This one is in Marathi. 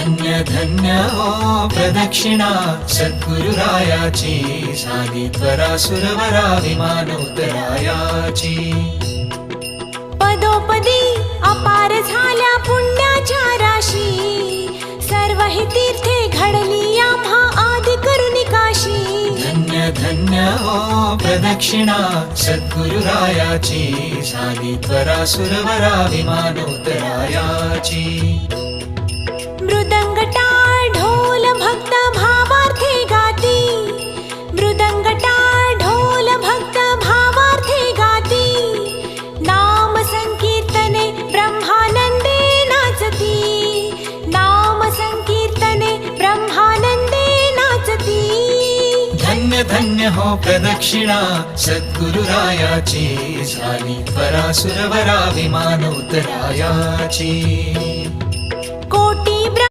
धन्य धन्य हो प्रदक्षिणा सद्गुरुरायाची, झाली त्वरा सुरवरा विमान उतरायाची. पदोपदी अपार झाल्या पुण्याच्या राशी, सर्व ही तीर्थे घडली आम्हा आदि करुणी काशी. धन्य धन्य हो प्रदक्षिणा सद्गुरुरायाची, झाली त्वरा सुरवरा विमान उतरायाची. मृदंग टाळ ढोल भक्त भावार्थे गाती, मृदंग टाळ ढोल भक्त भावार्थे गाती. नाम संकीर्तने ब्रह्मानंदे नाचती, नाम संकीर्तने ब्रह्मानंदे नाचती. धन्य धन्य हो प्रदक्षिणा सद्गुरुरायाची, झाली त्वरा सुरवरा विमान उतरायाची.